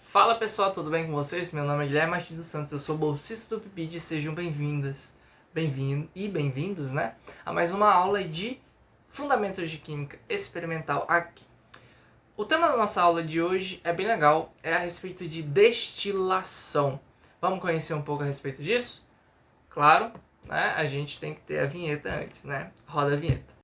Fala pessoal, tudo bem com vocês? Meu nome é Guilherme Martins dos Santos, eu sou bolsista do PIBID e sejam bem-vindos, né? A mais uma aula de Fundamentos de Química Experimental aqui. O tema da nossa aula de hoje é bem legal, é a respeito de destilação. Vamos conhecer um pouco a respeito disso? Claro, né? A gente tem que ter a vinheta antes, né? Roda a vinheta.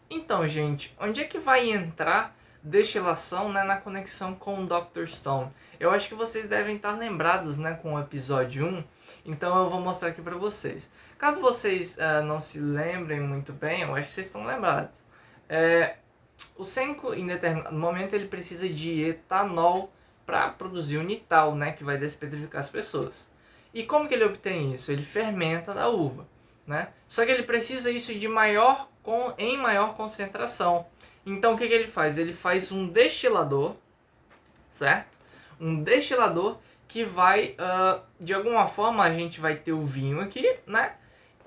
Então, gente, onde é que vai entrar destilação, né, na conexão com o Dr. Stone? Eu acho que vocês devem estar lembrados, né, com o episódio 1, então eu vou mostrar aqui para vocês. Caso vocês não se lembrem muito bem, eu acho que vocês estão lembrados. O Senko, em determinado momento, ele precisa de etanol para produzir o nital, né, que vai despetrificar as pessoas. E como que ele obtém isso? Ele fermenta da uva, né? Só que ele precisa isso em maior concentração. Então o que ele faz? Ele faz um destilador, certo? Um destilador que vai, de alguma forma a gente vai ter o vinho aqui, né?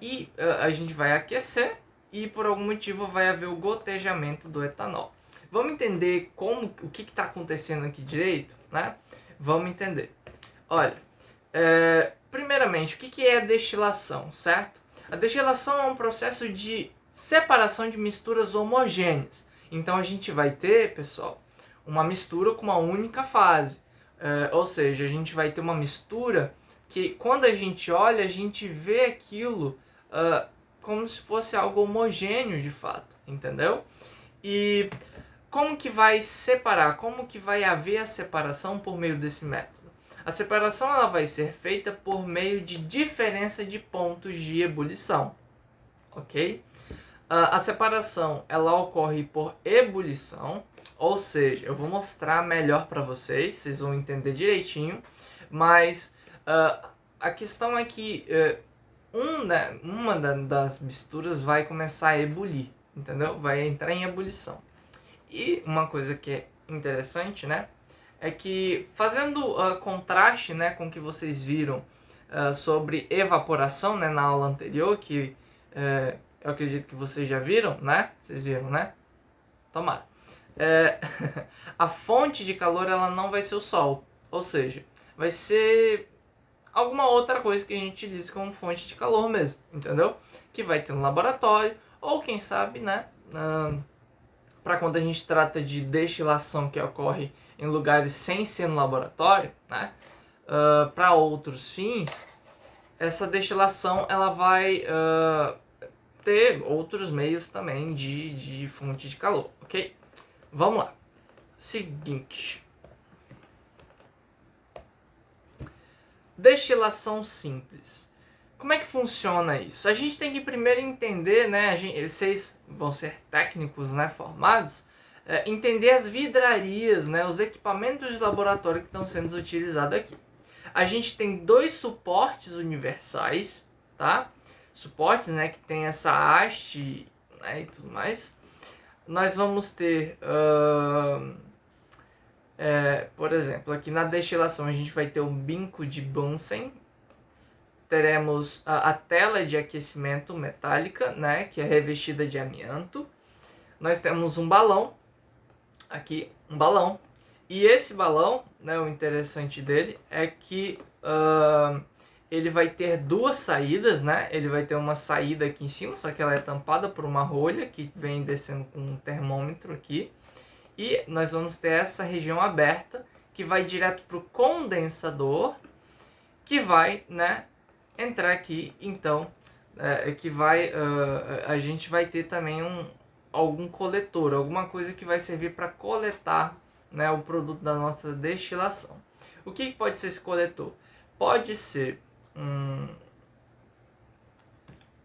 E a gente vai aquecer e por algum motivo vai haver o gotejamento do etanol. Vamos entender o que está acontecendo aqui direito, né? Vamos entender. Olha, primeiramente, o que é destilação, certo? A destilação é um processo de separação de misturas homogêneas. Então a gente vai ter, pessoal, uma mistura com uma única fase. Ou seja, a gente vai ter uma mistura que quando a gente olha, a gente vê aquilo como se fosse algo homogêneo de fato, entendeu? E como que vai separar? Como que vai haver a separação por meio desse método? A separação ela vai ser feita por meio de diferença de pontos de ebulição, ok? A separação ela ocorre por ebulição, ou seja, eu vou mostrar melhor para vocês vão entender direitinho, mas a questão é que uma das misturas vai começar a ebulir, entendeu? Vai entrar em ebulição. E uma coisa que é interessante, né, é que fazendo contraste, né, com o que vocês viram sobre evaporação, né, na aula anterior, que eu acredito que vocês já viram, né? Vocês viram, né? Tomara. A fonte de calor ela não vai ser o sol, ou seja, vai ser alguma outra coisa que a gente utiliza como fonte de calor mesmo, entendeu? Que vai ter no laboratório, ou quem sabe, né? Para quando a gente trata de destilação que ocorre em lugares sem ser no laboratório, né? Para outros fins, essa destilação ela vai ter outros meios também de fonte de calor, ok? Vamos lá. Seguinte. Destilação simples. Como é que funciona isso? A gente tem que primeiro entender, né? Vocês vão ser técnicos, né? Formados. Entender as vidrarias, né? Os equipamentos de laboratório que estão sendo utilizados aqui. A gente tem dois suportes universais, tá? Suportes, né, que tem essa haste, né, e tudo mais. Nós vamos ter, por exemplo, aqui na destilação a gente vai ter o binco de Bunsen. Teremos a tela de aquecimento metálica, né, que é revestida de amianto. Nós temos um balão, aqui, um balão. E esse balão, né, o interessante dele é que ele vai ter duas saídas, né? Ele vai ter uma saída aqui em cima, só que ela é tampada por uma rolha que vem descendo com um termômetro aqui. E nós vamos ter essa região aberta que vai direto para o condensador, que vai, né, entrar aqui. Então, a gente vai ter também algum coletor, alguma coisa que vai servir para coletar, né, o produto da nossa destilação. O que pode ser esse coletor? Pode ser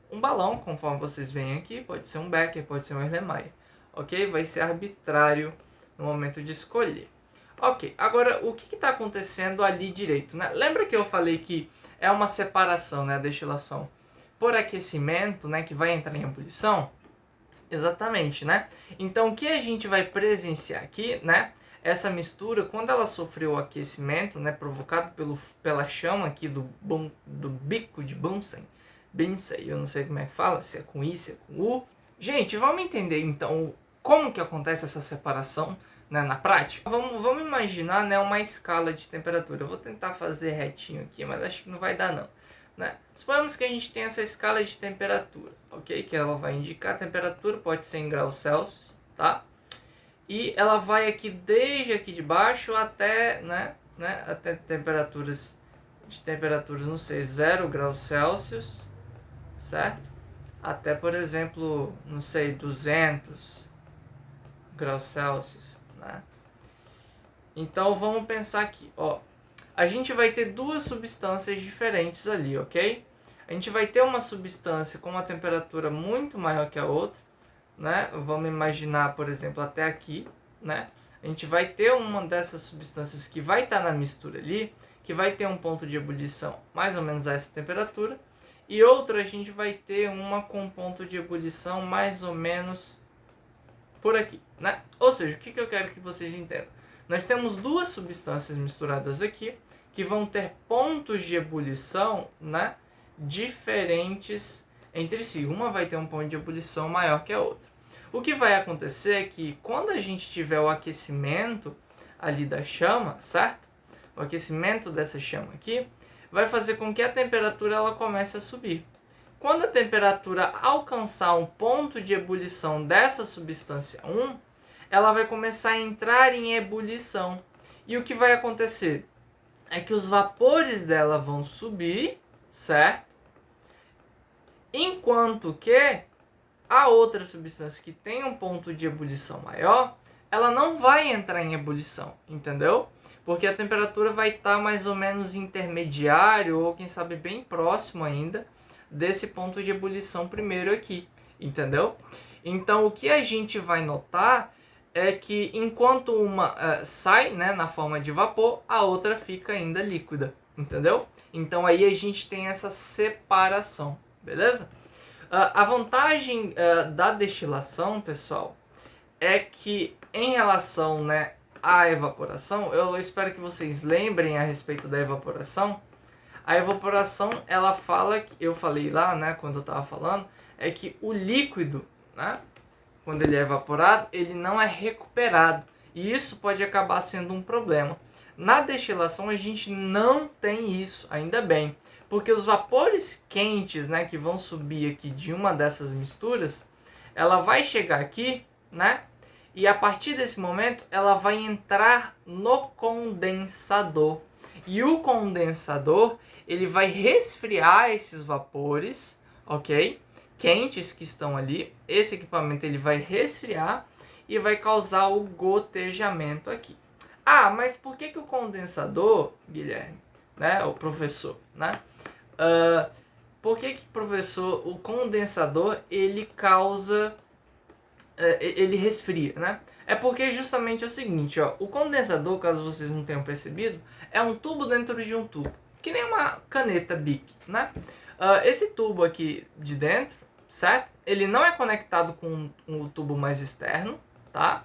um balão, conforme vocês veem aqui, pode ser um Becker, pode ser um Erlenmeyer, ok? Vai ser arbitrário no momento de escolher. Ok, agora o que está acontecendo ali direito, né? Lembra que eu falei que é uma separação, né, a destilação, por aquecimento, né, que vai entrar em ebulição? Exatamente, né? Então, o que a gente vai presenciar aqui, né? Essa mistura, quando ela sofreu o aquecimento, né, provocado pela chama aqui do bico de Bunsen, eu não sei como é que fala, se é com I, se é com U. Gente, vamos entender então como que acontece essa separação, né, na prática? Vamos imaginar, né, uma escala de temperatura. Eu vou tentar fazer retinho aqui, mas acho que não vai dar não. Né? Suponhamos que a gente tem essa escala de temperatura, ok? Que ela vai indicar a temperatura, pode ser em graus Celsius, tá? E ela vai aqui desde aqui de baixo até, até temperaturas, não sei, 0 graus Celsius, certo? Até, por exemplo, não sei, 200 graus Celsius, né? Então vamos pensar aqui, ó. A gente vai ter duas substâncias diferentes ali, ok? A gente vai ter uma substância com uma temperatura muito maior que a outra, né? Vamos imaginar, por exemplo, até aqui, né? A gente vai ter uma dessas substâncias que vai estar na mistura ali, que vai ter um ponto de ebulição mais ou menos a essa temperatura, e outra a gente vai ter uma com ponto de ebulição mais ou menos por aqui, né? Ou seja, o que eu quero que vocês entendam? Nós temos duas substâncias misturadas aqui, que vão ter pontos de ebulição, né, diferentes entre si. Uma vai ter um ponto de ebulição maior que a outra. O que vai acontecer é que quando a gente tiver o aquecimento ali da chama, certo? O aquecimento dessa chama aqui vai fazer com que a temperatura ela comece a subir. Quando a temperatura alcançar um ponto de ebulição dessa substância 1, ela vai começar a entrar em ebulição. E o que vai acontecer? É que os vapores dela vão subir, certo? Enquanto que a outra substância que tem um ponto de ebulição maior, ela não vai entrar em ebulição, entendeu? Porque a temperatura vai estar mais ou menos intermediário, ou quem sabe bem próximo ainda, desse ponto de ebulição primeiro aqui, entendeu? Então o que a gente vai notar é que enquanto uma sai, né, na forma de vapor, a outra fica ainda líquida, entendeu? Então aí a gente tem essa separação, beleza? A vantagem da destilação, pessoal, é que em relação, né, à evaporação, eu espero que vocês lembrem a respeito da evaporação. A evaporação, ela fala, eu falei lá, né, quando eu estava falando, é que o líquido, né, quando ele é evaporado, ele não é recuperado. E isso pode acabar sendo um problema. Na destilação a gente não tem isso, ainda bem. Porque os vapores quentes, né, que vão subir aqui de uma dessas misturas, ela vai chegar aqui, né? E a partir desse momento ela vai entrar no condensador. E o condensador, ele vai resfriar esses vapores, ok? Quentes que estão ali, esse equipamento ele vai resfriar e vai causar o gotejamento aqui. Ah, mas por que o condensador, Guilherme, né, o professor, né? Por que professor, o condensador ele causa, ele resfria, né? É porque justamente é o seguinte, ó, o condensador, caso vocês não tenham percebido, é um tubo dentro de um tubo, que nem uma caneta Bic, né? Esse tubo aqui de dentro, certo? Ele não é conectado com o tubo mais externo, tá?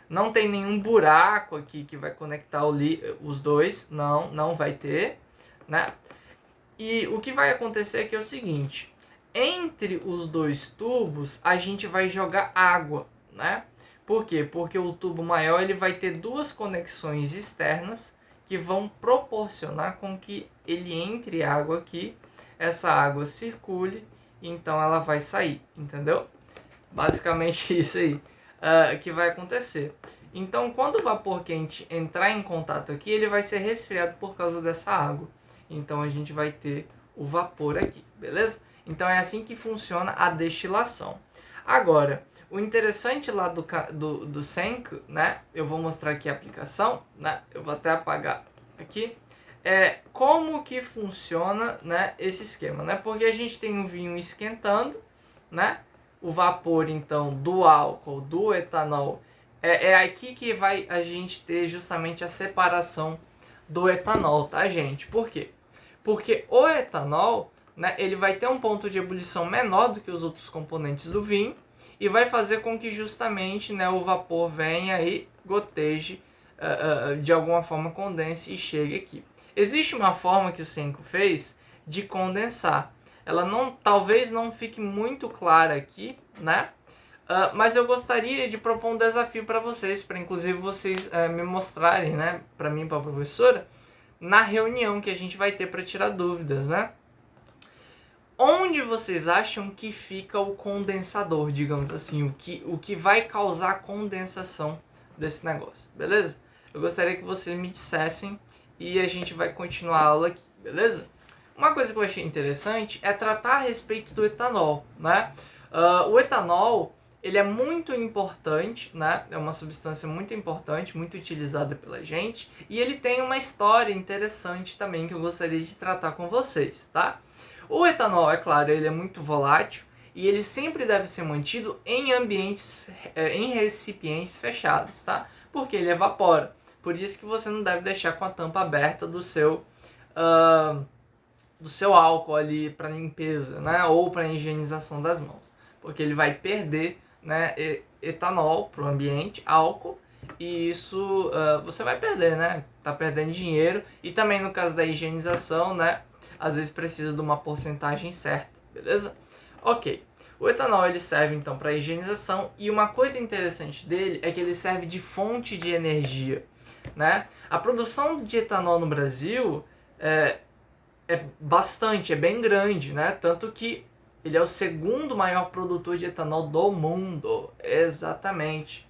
Não tem nenhum buraco aqui que vai conectar os dois, não vai ter, né? E o que vai acontecer aqui é o seguinte, entre os dois tubos a gente vai jogar água, né? Por quê? Porque o tubo maior ele vai ter duas conexões externas que vão proporcionar com que ele entre água aqui, essa água circule, então ela vai sair, entendeu? Basicamente isso aí que vai acontecer. Então quando o vapor quente entrar em contato aqui, ele vai ser resfriado por causa dessa água. Então a gente vai ter o vapor aqui, beleza? Então é assim que funciona a destilação. Agora, o interessante lá do Senko, né? Eu vou mostrar aqui a aplicação, né? Eu vou até apagar aqui. É como que funciona, né, esse esquema, né? Porque a gente tem o vinho esquentando, né? O vapor, então, do álcool, do etanol, é aqui que vai a gente ter justamente a separação do etanol, tá, gente? Por quê? Porque o etanol né, ele vai ter um ponto de ebulição menor do que os outros componentes do vinho e vai fazer com que justamente, né, o vapor venha e goteje, de alguma forma condense e chegue aqui. Existe uma forma que o Senko fez de condensar. Ela talvez não fique muito clara aqui, né? Mas eu gostaria de propor um desafio para vocês, para inclusive vocês me mostrarem, né, para mim e para a professora, na reunião que a gente vai ter para tirar dúvidas, né? Onde vocês acham que fica o condensador, digamos assim, o que vai causar a condensação desse negócio, beleza? Eu gostaria que vocês me dissessem e a gente vai continuar a aula aqui, beleza? Uma coisa que eu achei interessante é tratar a respeito do etanol, né? O etanol, ele é muito importante, né? É uma substância muito importante, muito utilizada pela gente, e ele tem uma história interessante também que eu gostaria de tratar com vocês, tá? O etanol, é claro, ele é muito volátil e ele sempre deve ser mantido em ambientes, em recipientes fechados, tá? Porque ele evapora. Por isso que você não deve deixar com a tampa aberta do seu álcool ali para limpeza, né? Ou para higienização das mãos, porque ele vai perder, né, etanol para o ambiente, álcool, e isso você vai perder, né? Tá perdendo dinheiro. E também no caso da higienização, né, às vezes precisa de uma porcentagem certa, beleza? Ok. O etanol ele serve então para higienização, e uma coisa interessante dele é que ele serve de fonte de energia, né? A produção de etanol no Brasil é bem grande, né? Tanto que ele é o segundo maior produtor de etanol do mundo, exatamente.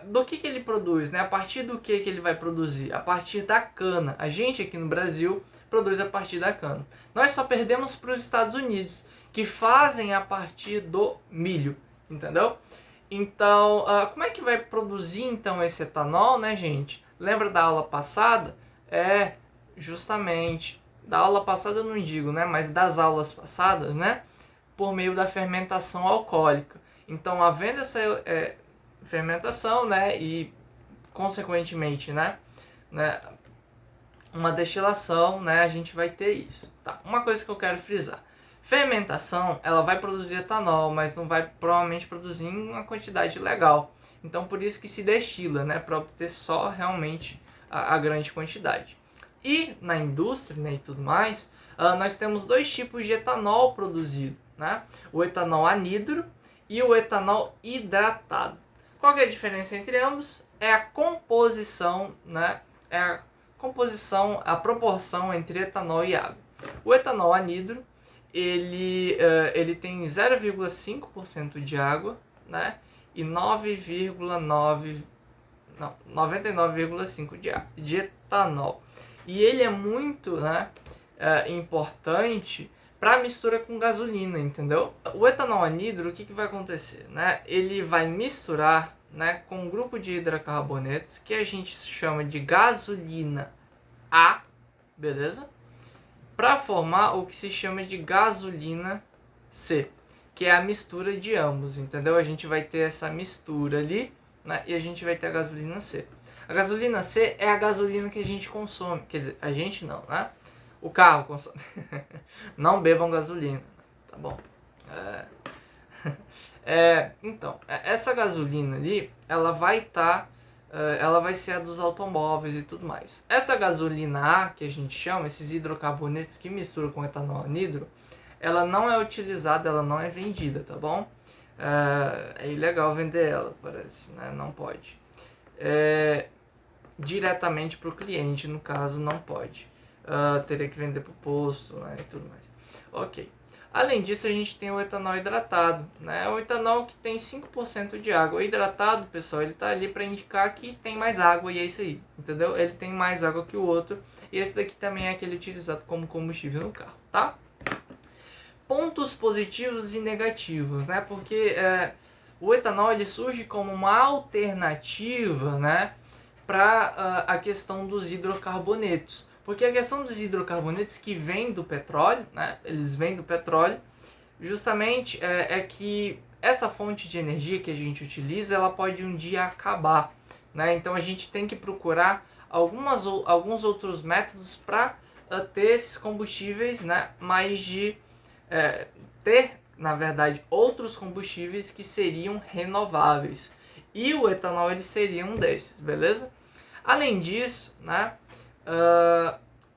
Do que ele produz, né? A partir do que ele vai produzir? A partir da cana. A gente aqui no Brasil produz a partir da cana. Nós só perdemos para os Estados Unidos, que fazem a partir do milho, entendeu? Então, como é que vai produzir então esse etanol, né, gente? Lembra da aula passada? Justamente, da aula passada eu não digo, né, mas das aulas passadas, né, por meio da fermentação alcoólica. Então, havendo essa fermentação, né, e consequentemente, né, uma destilação, né, a gente vai ter isso. Tá? Uma coisa que eu quero frisar: fermentação, ela vai produzir etanol, mas não vai provavelmente produzir em uma quantidade legal. Então, por isso que se destila, né, para obter só realmente a grande quantidade. E na indústria, né, e tudo mais, nós temos dois tipos de etanol produzido, né? O etanol anidro e o etanol hidratado. Qual que é a diferença entre ambos? É a composição, né? A proporção entre etanol e água. O etanol anidro, ele tem 0,5% de água, né? E 99,5% de etanol. E ele é muito, né, importante para mistura com gasolina, entendeu? O etanol anidro, o que vai acontecer? Né? Ele vai misturar, né, com um grupo de hidrocarbonetos que a gente chama de gasolina A, beleza? Para formar o que se chama de gasolina C, que é a mistura de ambos, entendeu? A gente vai ter essa mistura ali, né, e a gente vai ter a gasolina C. A gasolina C é a gasolina que a gente consome. Quer dizer, a gente não, né? O carro consome. Não bebam gasolina, tá bom? Então, essa gasolina ali, ela vai ela vai ser a dos automóveis e tudo mais. Essa gasolina A, que a gente chama, esses hidrocarbonetos que misturam com etanol anidro, ela não é utilizada, ela não é vendida, tá bom? É ilegal vender ela, parece, né? Não pode. Diretamente para o cliente, no caso, não pode. Teria que vender para o posto, né, e tudo mais. Ok. Além disso, a gente tem o etanol hidratado, né? O etanol que tem 5% de água. O hidratado, pessoal, ele está ali para indicar que tem mais água, e é isso aí, entendeu? Ele tem mais água que o outro, e esse daqui também é aquele utilizado como combustível no carro, tá? Pontos positivos e negativos, né? Porque o etanol ele surge como uma alternativa, né, para a questão dos hidrocarbonetos. Porque a questão dos hidrocarbonetos que vêm do petróleo, né, eles vêm do petróleo, justamente é que essa fonte de energia que a gente utiliza, ela pode um dia acabar, né? Então a gente tem que procurar alguns outros métodos para ter esses combustíveis, né, mais de ter, na verdade, outros combustíveis que seriam renováveis. E o etanol ele seria um desses, beleza? Além disso, né,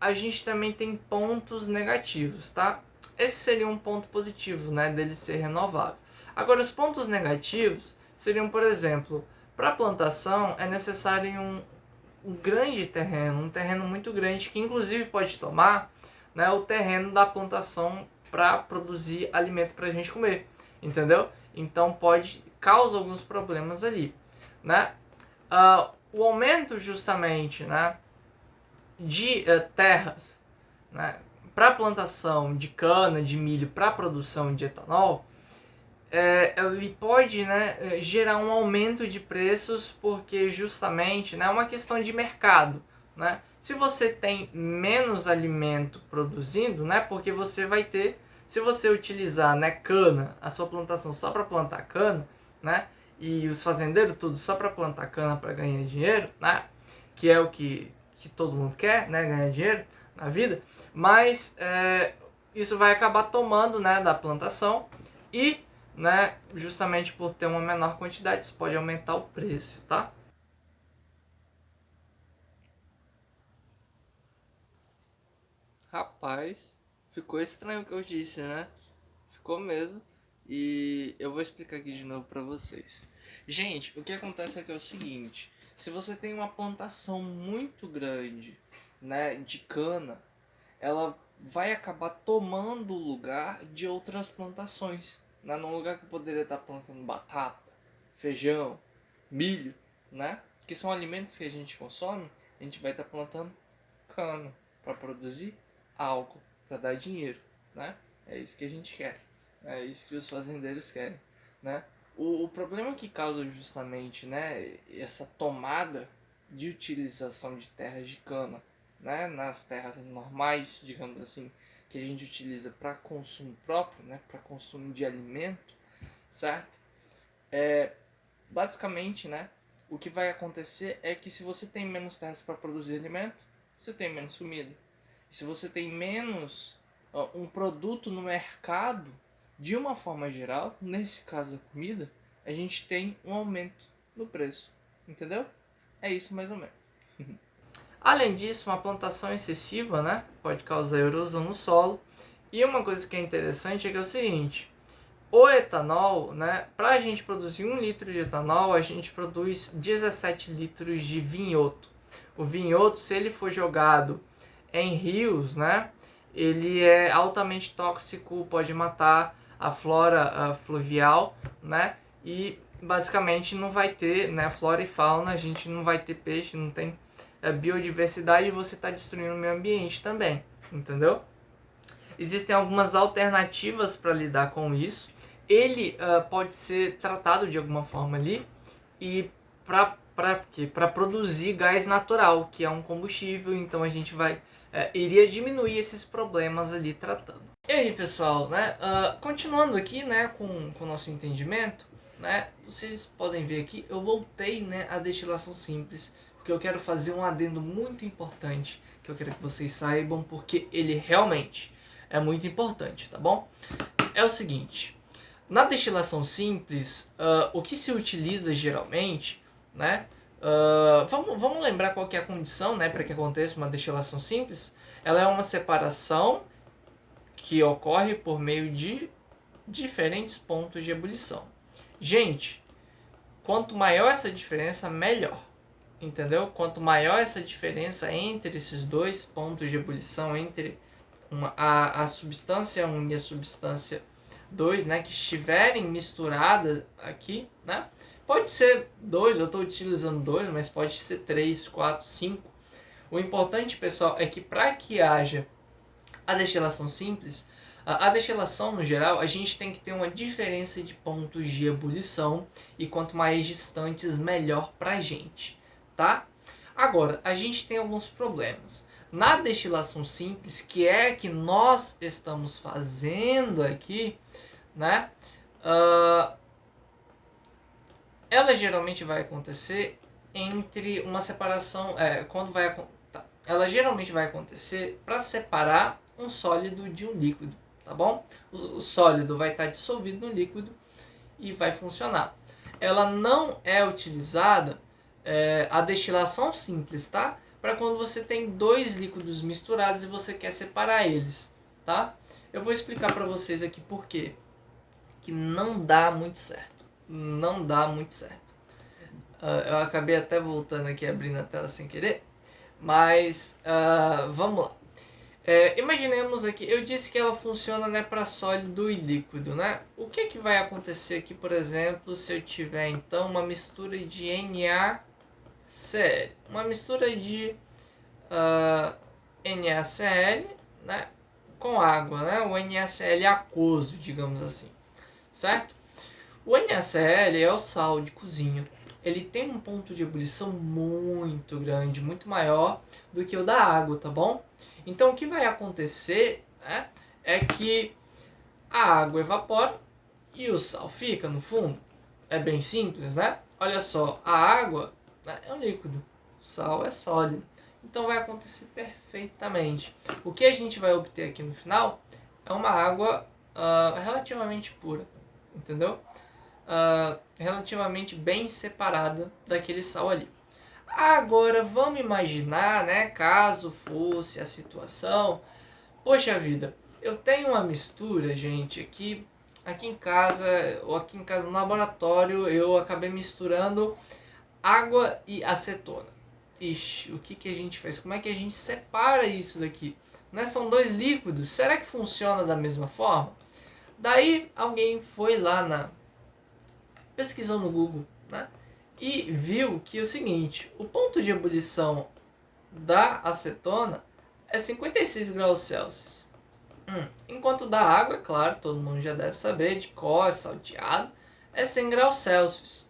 a gente também tem pontos negativos, tá? Esse seria um ponto positivo, né, dele ser renovável. Agora, os pontos negativos seriam, por exemplo, para plantação é necessário um grande terreno, um terreno muito grande, que inclusive pode tomar, né, o terreno da plantação para produzir alimento para a gente comer, entendeu? Então causa alguns problemas ali, né? O aumento justamente, né, de terras, né, para plantação de cana, de milho, para produção de etanol, ele pode, né, gerar um aumento de preços, porque justamente, né, é uma questão de mercado, né? Se você tem menos alimento produzindo, né, porque você vai ter, se você utilizar, né, cana, a sua plantação só para plantar cana, né, e os fazendeiros tudo só para plantar cana para ganhar dinheiro, né, que é o que todo mundo quer, né, ganhar dinheiro na vida, mas isso vai acabar tomando, né, da plantação e, né, justamente por ter uma menor quantidade, isso pode aumentar o preço, tá? Rapaz, ficou estranho o que eu disse, né? Ficou mesmo. E eu vou explicar aqui de novo pra vocês. Gente, o que acontece aqui é o seguinte: se você tem uma plantação muito grande, né, de cana, ela vai acabar tomando o lugar de outras plantações, né? Num lugar que eu poderia estar plantando batata, feijão, milho, né? Que são alimentos que a gente consome, a gente vai estar plantando cana para produzir álcool, para dar dinheiro, né? É isso que a gente quer, é isso que os fazendeiros querem, né? O problema que causa justamente, né, essa tomada de utilização de terras de cana, né, nas terras normais, digamos assim, que a gente utiliza para consumo próprio, né, para consumo de alimento, certo? Basicamente, né, o que vai acontecer é que se você tem menos terras para produzir alimento, você tem menos comida. E se você tem menos um produto no mercado, de uma forma geral, nesse caso a comida, a gente tem um aumento no preço. Entendeu? É isso mais ou menos. Além disso, uma plantação excessiva, né, pode causar erosão no solo. E uma coisa que é interessante é que é o seguinte: o etanol, né, para a gente produzir 1 litro de etanol, a gente produz 17 litros de vinhoto. O vinhoto, se ele for jogado em rios, né, ele é altamente tóxico, pode matar a flora fluvial, né, e basicamente não vai ter, né, flora e fauna, a gente não vai ter peixe, não tem biodiversidade, e você está destruindo o meio ambiente também, entendeu? Existem algumas alternativas para lidar com isso. Ele pode ser tratado de alguma forma ali e para produzir gás natural, que é um combustível, então a gente iria diminuir esses problemas ali tratando. E aí, pessoal, né, continuando aqui, né, com o nosso entendimento, né, vocês podem ver aqui, eu voltei, né, à destilação simples, porque eu quero fazer um adendo muito importante, que eu quero que vocês saibam, porque ele realmente é muito importante, tá bom? É o seguinte: na destilação simples, o que se utiliza geralmente, né? Vamos lembrar qual que é a condição, né, para que aconteça uma destilação simples. Ela é uma separação que ocorre por meio de diferentes pontos de ebulição. Gente, quanto maior essa diferença, melhor. Entendeu? Quanto maior essa diferença entre esses dois pontos de ebulição, entre a substância 1 e a substância 2, né, que estiverem misturadas aqui, né? Pode ser 2, eu estou utilizando 2, mas pode ser 3, 4, 5. O importante, pessoal, é que para que haja a destilação simples, a destilação no geral, a gente tem que ter uma diferença de pontos de ebulição, e quanto mais distantes, melhor para a gente, tá? Agora, a gente tem alguns problemas. Na destilação simples, que é que nós estamos fazendo aqui, né? Ela geralmente vai acontecer entre uma separação, quando vai ela geralmente vai acontecer para separar um sólido de um líquido, tá bom? O sólido vai estar dissolvido no líquido e vai funcionar. Ela não é utilizada a destilação simples, tá? Para quando você tem dois líquidos misturados e você quer separar eles, tá? Eu vou explicar para vocês aqui por quê que não dá muito certo. Não dá muito certo. Eu acabei até voltando aqui, abrindo a tela sem querer. Mas vamos lá. Imaginemos aqui, eu disse que ela funciona, né, para sólido e líquido, né? O que que vai acontecer aqui, por exemplo, se eu tiver então uma mistura de NaCl, uma mistura de NaCl, né, com água, né? O NaCl aquoso, digamos assim, certo? O NaCl é o sal de cozinha. Ele tem um ponto de ebulição muito grande, muito maior do que o da água, tá bom? Então o que vai acontecer, né, é que a água evapora e o sal fica no fundo. É bem simples, né? Olha só, a água, né, é um líquido, o sal é sólido. Então vai acontecer perfeitamente. O que a gente vai obter aqui no final é uma água relativamente pura, entendeu? Relativamente bem separada daquele sal ali. Agora vamos imaginar, né, caso fosse a situação, poxa vida, eu tenho uma mistura, gente, aqui em casa, ou aqui em casa no laboratório, eu acabei misturando água e acetona. Ixi, o que que a gente faz? Como é que a gente separa isso daqui? Né, são dois líquidos, será que funciona da mesma forma? Daí alguém foi lá pesquisou no Google, né? E viu que é o seguinte, o ponto de ebulição da acetona é 56 graus Celsius. Enquanto da água, é claro, todo mundo já deve saber, de cor, é salteado, é 100 graus Celsius.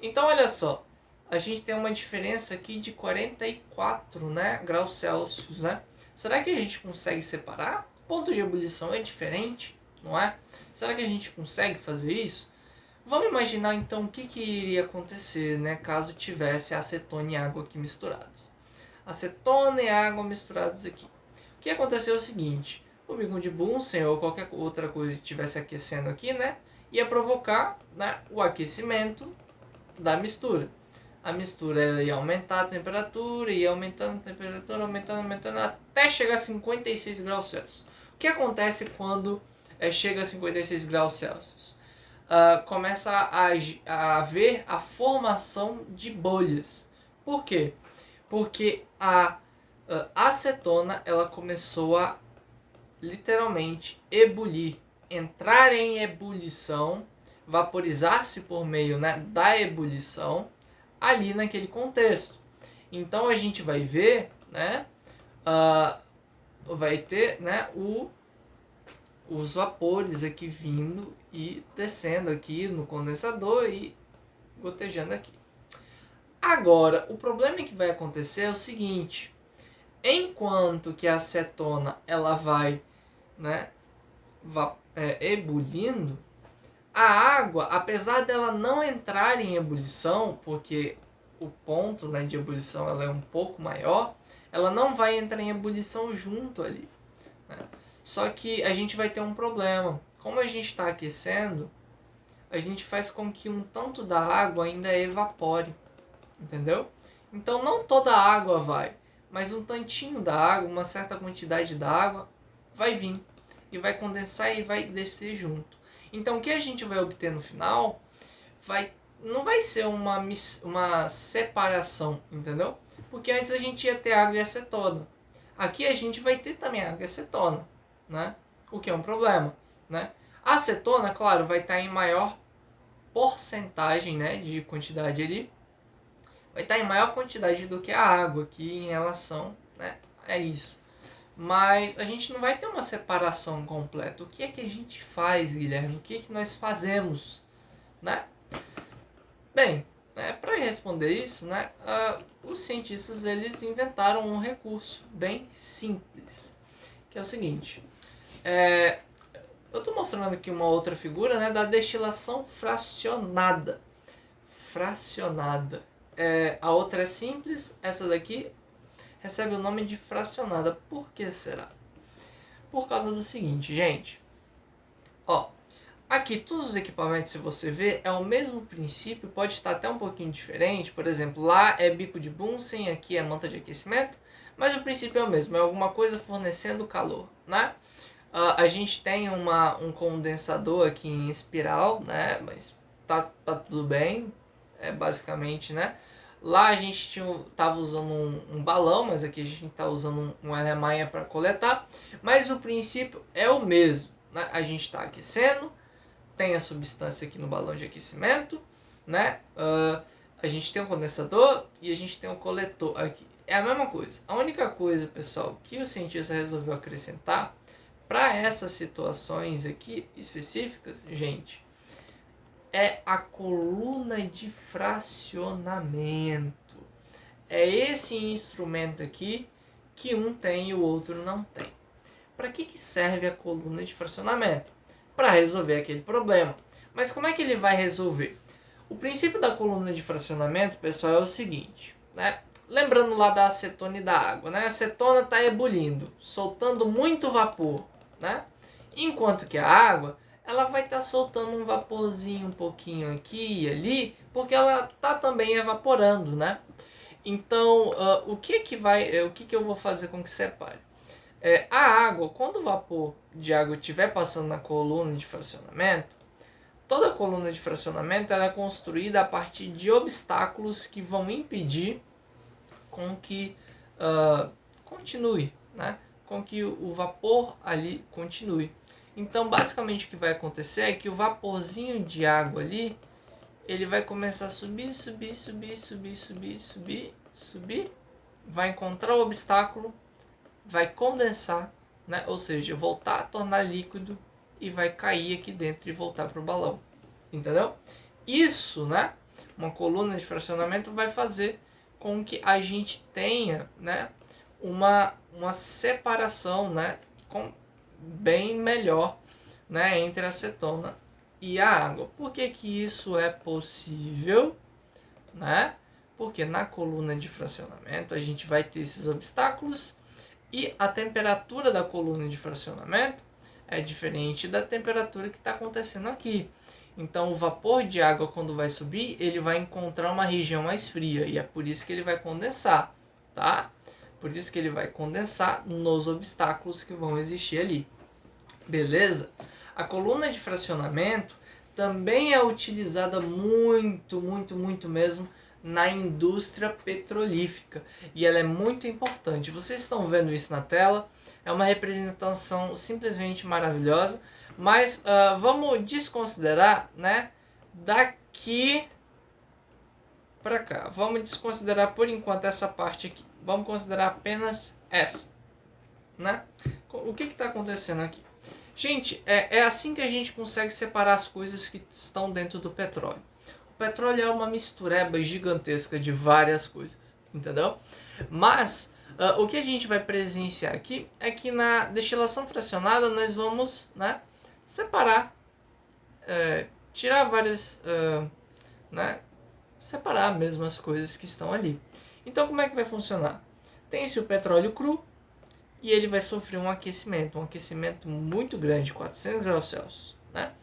Então olha só, a gente tem uma diferença aqui de 44, né, graus Celsius, né? Será que a gente consegue separar? O ponto de ebulição é diferente, não é? Será que a gente consegue fazer isso? Vamos imaginar então o que iria acontecer, né, caso tivesse acetona e água aqui misturados. Acetona e água misturados aqui. O que aconteceu é o seguinte, o bicão de Bunsen ou qualquer outra coisa que estivesse aquecendo aqui, né, ia provocar, né, o aquecimento da mistura. A mistura ia aumentar a temperatura, ia aumentando a temperatura, aumentando, até chegar a 56 graus Celsius. O que acontece quando chega a 56 graus Celsius? Começa a haver a formação de bolhas. Por quê? Porque a acetona ela começou a literalmente ebulir, entrar em ebulição, vaporizar-se por meio, né, da ebulição ali naquele contexto. Então a gente vai ver, né, vai ter, né, os vapores aqui vindo e descendo aqui no condensador e gotejando aqui. Agora, o problema que vai acontecer é o seguinte, enquanto que a acetona ela vai, né, ebulindo, a água, apesar dela não entrar em ebulição, porque o ponto, né, de ebulição ela é um pouco maior, ela não vai entrar em ebulição junto ali, né? Só que a gente vai ter um problema. Como a gente está aquecendo, a gente faz com que um tanto da água ainda evapore, entendeu? Então não toda a água vai, mas um tantinho da água, uma certa quantidade da água vai vir e vai condensar e vai descer junto. Então o que a gente vai obter no final não vai ser uma separação, entendeu? Porque antes a gente ia ter água e acetona. Aqui a gente vai ter também água e acetona, né? O que é um problema, né? A acetona, claro, vai estar em maior porcentagem, né, de quantidade ali, vai estar em maior quantidade do que a água aqui em relação, né, a isso. Mas a gente não vai ter uma separação completa. O que é que a gente faz, Guilherme? O que é que nós fazemos, né? Bem, para responder isso, né, os cientistas eles inventaram um recurso bem simples, que é o seguinte. Eu estou mostrando aqui uma outra figura, né, da destilação fracionada. A outra é simples, essa daqui recebe o nome de fracionada. Por que será? Por causa do seguinte, gente. Ó, aqui todos os equipamentos, se você ver, é o mesmo princípio, pode estar até um pouquinho diferente. Por exemplo, lá é bico de Bunsen, aqui é manta de aquecimento, mas o princípio é o mesmo, é alguma coisa fornecendo calor, né? A gente tem um condensador aqui em espiral, né? Mas tá tudo bem, é basicamente, né? Lá a gente tava usando um balão, mas aqui a gente está usando um Alemanha para coletar. Mas o princípio é o mesmo, né? A gente está aquecendo, tem a substância aqui no balão de aquecimento, né? A gente tem um condensador e a gente tem um coletor aqui. É a mesma coisa. A única coisa, pessoal, que o cientista resolveu acrescentar para essas situações aqui específicas, gente, é a coluna de fracionamento. É esse instrumento aqui que um tem e o outro não tem. Para que serve a coluna de fracionamento? Para resolver aquele problema. Mas como é que ele vai resolver? O princípio da coluna de fracionamento, pessoal, é o seguinte, né? Lembrando lá da acetona e da água, né? A acetona está ebulindo, soltando muito vapor, né? Enquanto que a água, ela vai estar soltando um vaporzinho um pouquinho aqui e ali, porque ela está também evaporando, né? Então, o que eu vou fazer com que separe? A água, quando o vapor de água estiver passando na coluna de fracionamento, toda a coluna de fracionamento ela é construída a partir de obstáculos que vão impedir com que continue, né? Com que o vapor ali continue. Então, basicamente, o que vai acontecer é que o vaporzinho de água ali, ele vai começar a subir, subir, subir, subir, subir, subir, subir, vai encontrar o obstáculo, vai condensar, né? Ou seja, voltar a tornar líquido e vai cair aqui dentro e voltar para o balão. Entendeu? Isso, né? Uma coluna de fracionamento vai fazer com que a gente tenha, né, uma separação, né, bem melhor, né, entre a acetona e a água. Por que que isso é possível? Né? Porque na coluna de fracionamento a gente vai ter esses obstáculos e a temperatura da coluna de fracionamento é diferente da temperatura que está acontecendo aqui. Então o vapor de água, quando vai subir, ele vai encontrar uma região mais fria e é por isso que ele vai condensar, tá? Por isso que ele vai condensar nos obstáculos que vão existir ali. Beleza? A coluna de fracionamento também é utilizada muito, muito, muito mesmo na indústria petrolífera e ela é muito importante. Vocês estão vendo isso na tela, é uma representação simplesmente maravilhosa, mas vamos desconsiderar, né, daqui para cá. Vamos desconsiderar por enquanto essa parte aqui. Vamos considerar apenas essa, né? O que está acontecendo aqui? Gente, é assim que a gente consegue separar as coisas que estão dentro do petróleo. O petróleo é uma mistureba gigantesca de várias coisas, entendeu? Mas o que a gente vai presenciar aqui é que na destilação fracionada nós vamos, né, separar, tirar várias, né, separar mesmo as coisas que estão ali. Então como é que vai funcionar? Tem-se o petróleo cru, e ele vai sofrer um aquecimento muito grande, 400 graus Celsius, né?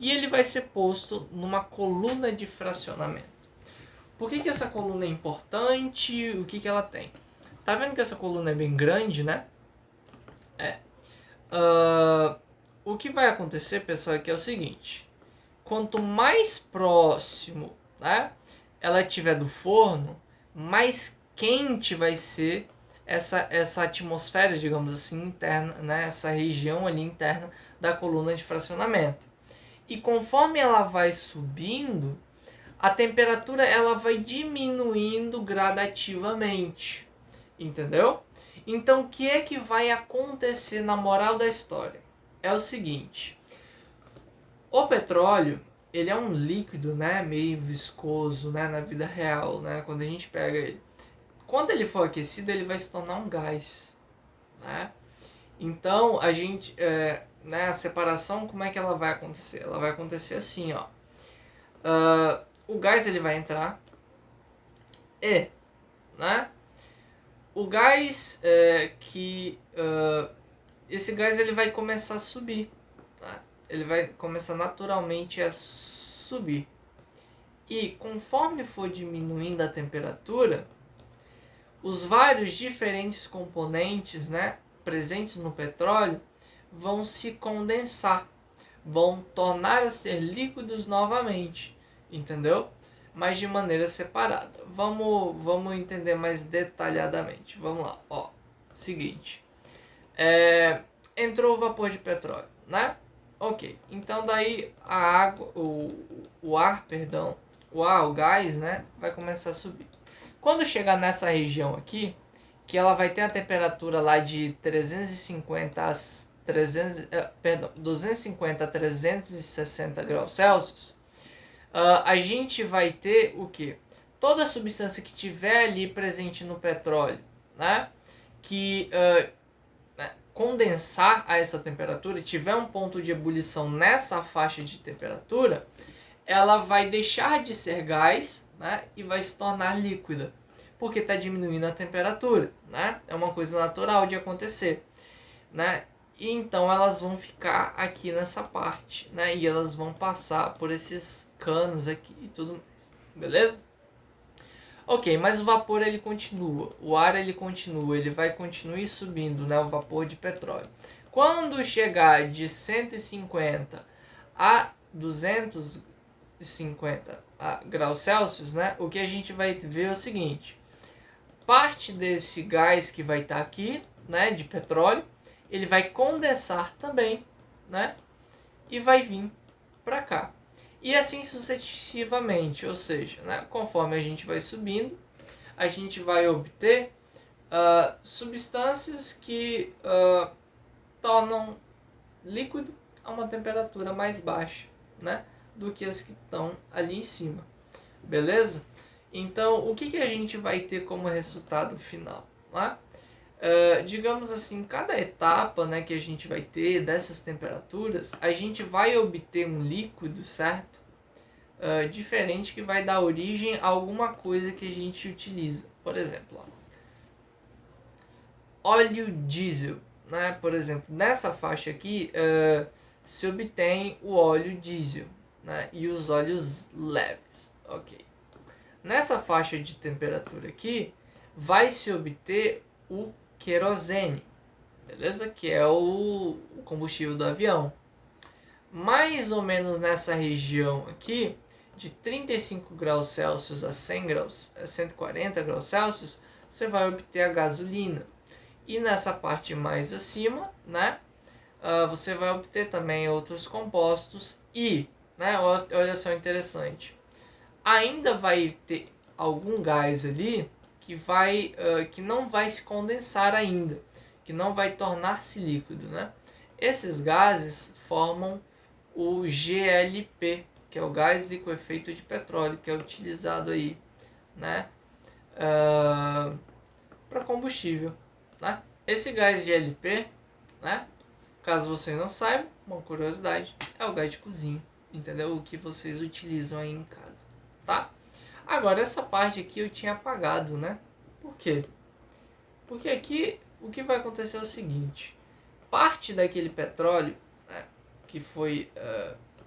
E ele vai ser posto numa coluna de fracionamento. Por que essa coluna é importante? O que ela tem? Tá vendo que essa coluna é bem grande, né? O que vai acontecer, pessoal, é que é o seguinte. Quanto mais próximo, né, ela estiver do forno, mais quente vai ser essa atmosfera, digamos assim, interna, né, essa região ali interna da coluna de fracionamento. E conforme ela vai subindo, a temperatura ela vai diminuindo gradativamente, entendeu? Então o que é que vai acontecer na moral da história? É o seguinte, o petróleo, ele é um líquido, né, meio viscoso, né, na vida real, né, quando a gente pega ele. Quando ele for aquecido, ele vai se tornar um gás, né? Então, a gente, né, a separação, como é que ela vai acontecer? Ela vai acontecer assim, ó. O gás, ele vai entrar e, né, o gás esse gás ele vai começar a subir, tá? Ele vai começar naturalmente a subir. E conforme for diminuindo a temperatura, os vários diferentes componentes, né, presentes no petróleo vão se condensar, vão tornar a ser líquidos novamente, entendeu? Mas de maneira separada. Vamos entender mais detalhadamente. Vamos lá, ó. Seguinte. Entrou o vapor de petróleo, né? Ok. Então daí a água, o ar, perdão, o gás, né, vai começar a subir. Quando chegar nessa região aqui, que ela vai ter a temperatura lá de 250 a 360 graus Celsius, a gente vai ter o que? Toda substância que tiver ali presente no petróleo, né, que condensar a essa temperatura e tiver um ponto de ebulição nessa faixa de temperatura, ela vai deixar de ser gás, né, e vai se tornar líquida, porque está diminuindo a temperatura, né? É uma coisa natural de acontecer, né? E então elas vão ficar aqui nessa parte, né? E elas vão passar por esses canos aqui e tudo mais, beleza? Ok, mas o vapor ele continua, o ar ele continua, ele vai continuar subindo, né? O vapor de petróleo. Quando chegar de 150 a 250 graus Celsius, né? O que a gente vai ver é o seguinte: parte desse gás que vai estar aqui, né, de petróleo, ele vai condensar também, né, e vai vir para cá. E assim sucessivamente, ou seja, né, conforme a gente vai subindo, a gente vai obter substâncias que tornam líquido a uma temperatura mais baixa, né, do que as que estão ali em cima, beleza? Então, o que a gente vai ter como resultado final? Né? Digamos assim, cada etapa, né, que a gente vai ter dessas temperaturas, a gente vai obter um líquido, certo? Diferente, que vai dar origem a alguma coisa que a gente utiliza. Por exemplo, óleo diesel, né? Por exemplo, nessa faixa aqui se obtém o óleo diesel, né? E os óleos leves, ok? Nessa faixa de temperatura aqui, vai se obter o querosene, beleza? Que é o combustível do avião. Mais ou menos nessa região aqui, de 35 graus Celsius a 140 graus Celsius, você vai obter a gasolina. E nessa parte mais acima, né, você vai obter também outros compostos e, né, olha só interessante, ainda vai ter algum gás ali que não vai se condensar ainda, que não vai tornar-se líquido, né? Esses gases formam o GLP, que é o gás liquefeito de petróleo, que é utilizado aí, né, para combustível, né? Esse gás GLP, né, caso vocês não saibam, uma curiosidade, é o gás de cozinha, entendeu? O que vocês utilizam aí em casa, tá? Agora, essa parte aqui eu tinha apagado, né? Por quê? Porque aqui o que vai acontecer é o seguinte: parte daquele petróleo, né, que foi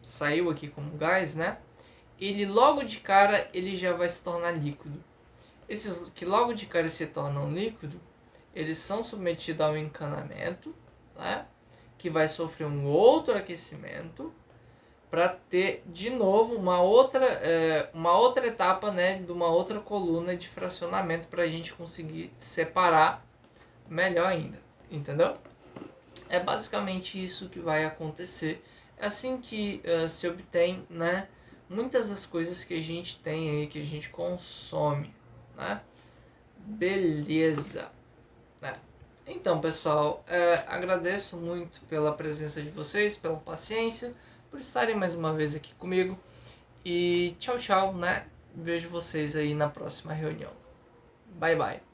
saiu aqui como gás, né? Ele logo de cara ele já vai se tornar líquido. Esses que logo de cara se tornam líquido, eles são submetidos a um encanamento, né? Que vai sofrer um outro aquecimento, para ter de novo uma outra etapa, né, de uma outra coluna de fracionamento, para a gente conseguir separar melhor ainda, entendeu? É basicamente isso que vai acontecer. É assim que se obtém, né, muitas das coisas que a gente tem aí, que a gente consome, né? Beleza, né? Então, pessoal, agradeço muito pela presença de vocês, pela paciência, por estarem mais uma vez aqui comigo. E tchau, tchau, né? Vejo vocês aí na próxima reunião. Bye, bye.